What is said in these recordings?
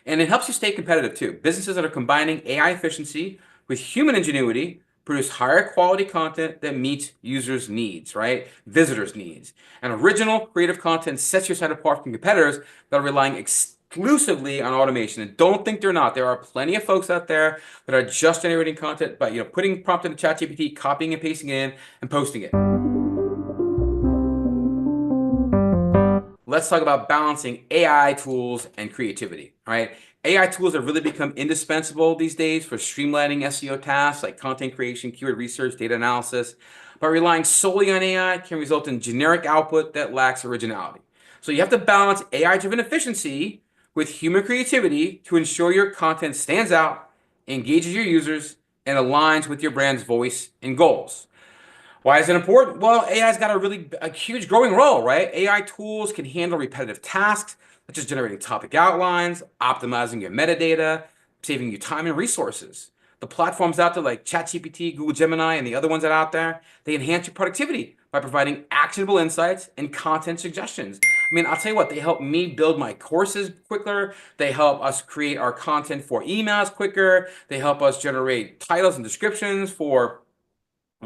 And it helps you stay competitive too. Businesses that are combining AI efficiency with human ingenuity produce higher quality content that meets users' needs, right? Visitors' needs. And original creative content sets your site apart from competitors that are relying exclusively on automation. And don't think they're not. There are plenty of folks out there that are just generating content by putting prompt into ChatGPT, copying and pasting it in, and posting it. Let's talk about balancing AI tools and creativity, all right? AI tools have really become indispensable these days for streamlining SEO tasks like content creation, keyword research, data analysis. But relying solely on AI can result in generic output that lacks originality. So you have to balance AI-driven efficiency with human creativity to ensure your content stands out, engages your users, and aligns with your brand's voice and goals. Why is it important? Well, AI's got a huge growing role, right? AI tools can handle repetitive tasks, such as generating topic outlines, optimizing your metadata, saving you time and resources. The platforms out there like ChatGPT, Google Gemini, and the other ones that are out there, they enhance your productivity by providing actionable insights and content suggestions. I mean, I'll tell you what, they help me build my courses quicker. They help us create our content for emails quicker. They help us generate titles and descriptions for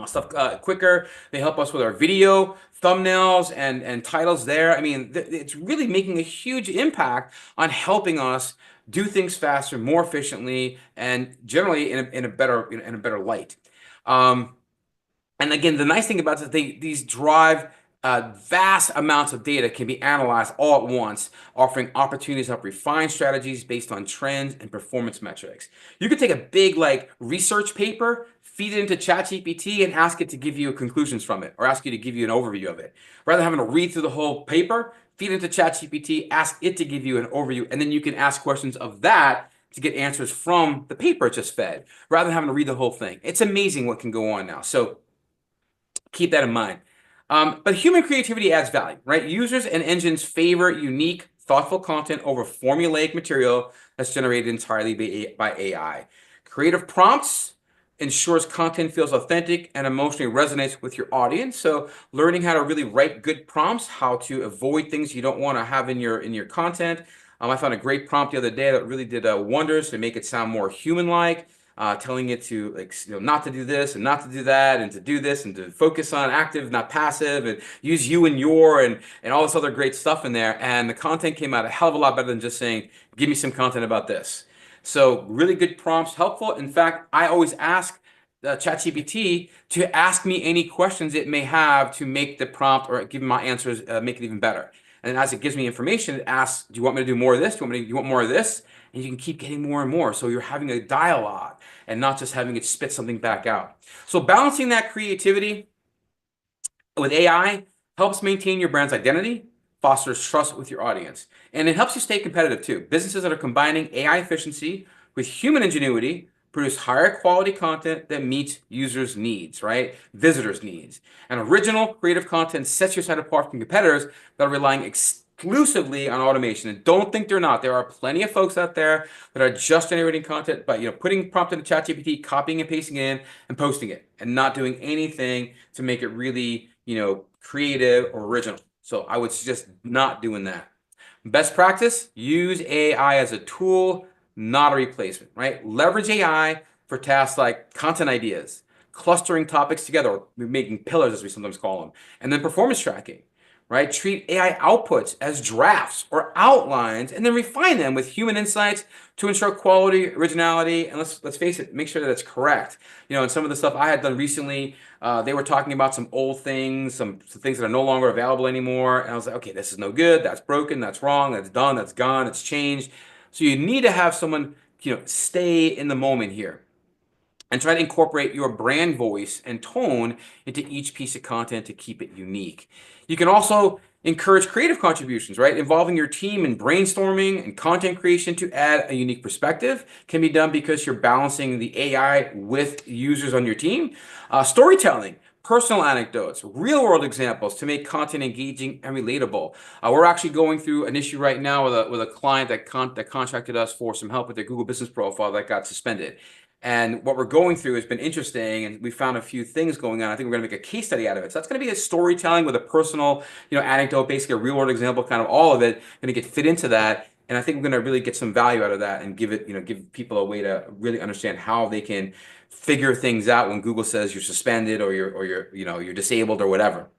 stuff quicker. They help us with our video thumbnails and titles there. I mean, it's really making a huge impact on helping us do things faster, more efficiently, and generally in a better light. And again, the nice thing about this, these drive vast amounts of data can be analyzed all at once, offering opportunities to help refine strategies based on trends and performance metrics. You could take a big research paper, feed it into ChatGPT, and ask it to give you conclusions from it, or ask you to give you an overview of it. Rather than having to read through the whole paper, feed it into ChatGPT, ask it to give you an overview, and then you can ask questions of that to get answers from the paper it just fed, rather than having to read the whole thing. It's amazing what can go on now. So keep that in mind. But human creativity adds value, right? Users and engines favor unique, thoughtful content over formulaic material that's generated entirely by AI. Creative prompts ensures content feels authentic and emotionally resonates with your audience. So learning how to really write good prompts, how to avoid things you don't want to have in your content. I found a great prompt the other day that really did wonders to make it sound more human-like. Telling it to not to do this and not to do that and to do this and to focus on active, not passive, and use you and your and all this other great stuff in there. And the content came out a hell of a lot better than just saying, give me some content about this. So really good prompts, helpful. In fact, I always ask ChatGPT to ask me any questions it may have to make the prompt or give me my answers, make it even better. And as it gives me information, it asks, do you want me to do more of this? Do you want more of this? And you can keep getting more and more. So you're having a dialogue and not just having it spit something back out. So balancing that creativity with AI helps maintain your brand's identity, fosters trust with your audience, and it helps you stay competitive too. Businesses that are combining AI efficiency with human ingenuity produce higher quality content that meets users' needs, right? Visitors' needs. And original creative content sets your site apart from competitors that are relying exclusively on automation. And don't think they're not. There are plenty of folks out there that are just generating content by putting prompt into ChatGPT, copying and pasting it in, and posting it, and not doing anything to make it really creative or original. So I would suggest not doing that. Best practice: use AI as a tool, not a replacement, right? Leverage AI for tasks like content ideas, clustering topics together, or making pillars as we sometimes call them, and then performance tracking, right? Treat AI outputs as drafts or outlines and then refine them with human insights to ensure quality, originality, and let's face it, make sure that it's correct. And some of the stuff I had done recently, they were talking about some old things, some things that are no longer available anymore, and I was like, okay, this is no good, that's broken, that's wrong, that's done, that's gone, it's changed. So you need to have someone, stay in the moment here and try to incorporate your brand voice and tone into each piece of content to keep it unique. You can also encourage creative contributions, right? Involving your team in brainstorming and content creation to add a unique perspective can be done because you're balancing the AI with users on your team. Storytelling, personal anecdotes, real world examples to make content engaging and relatable. We're actually going through an issue right now with a client that contracted us for some help with their Google business profile that got suspended. And what we're going through has been interesting, and we found a few things going on. I think we're going to make a case study out of it. So that's going to be a storytelling with a personal, anecdote, basically a real world example, kind of all of it, going to get fit into that. And I think we're going to really get some value out of that and give people a way to really understand how they can figure things out when Google says you're suspended or you're disabled or whatever.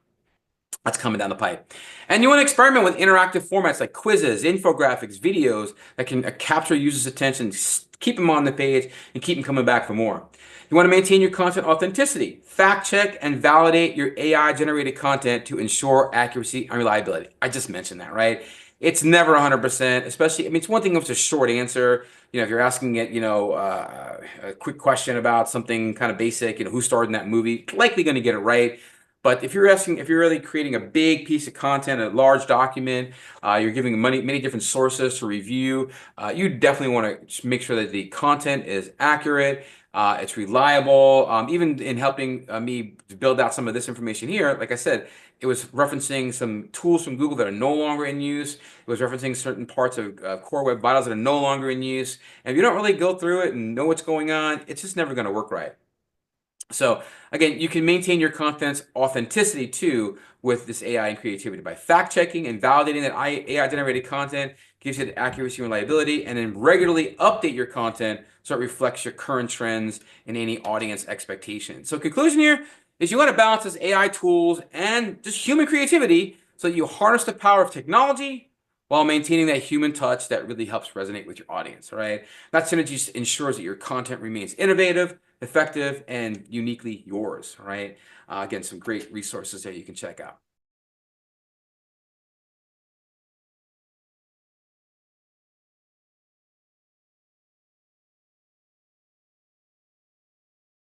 That's coming down the pipe. And you want to experiment with interactive formats like quizzes, infographics, videos that can capture users' attention, keep them on the page, and keep them coming back for more. You want to maintain your content authenticity. Fact check and validate your AI-generated content to ensure accuracy and reliability. I just mentioned that, right? It's never 100%, especially, I mean, it's one thing if it's a short answer. If you're asking it, a quick question about something kind of basic, who starred in that movie, likely going to get it right. But if you're really creating a big piece of content, a large document, you're giving many different sources to review, you definitely want to make sure that the content is accurate, it's reliable. Even in helping me build out some of this information here, like I said, it was referencing some tools from Google that are no longer in use. It was referencing certain parts of Core Web Vitals that are no longer in use. And if you don't really go through it and know what's going on, it's just never going to work right. So again, you can maintain your content's authenticity too with this AI and creativity by fact checking and validating that AI generated content gives you the accuracy and reliability, and then regularly update your content so it reflects your current trends and any audience expectations. So conclusion here is you want to balance this AI tools and just human creativity so that you harness the power of technology while maintaining that human touch that really helps resonate with your audience, right? That synergy ensures that your content remains innovative, effective, and uniquely yours, right? Again, some great resources that you can check out.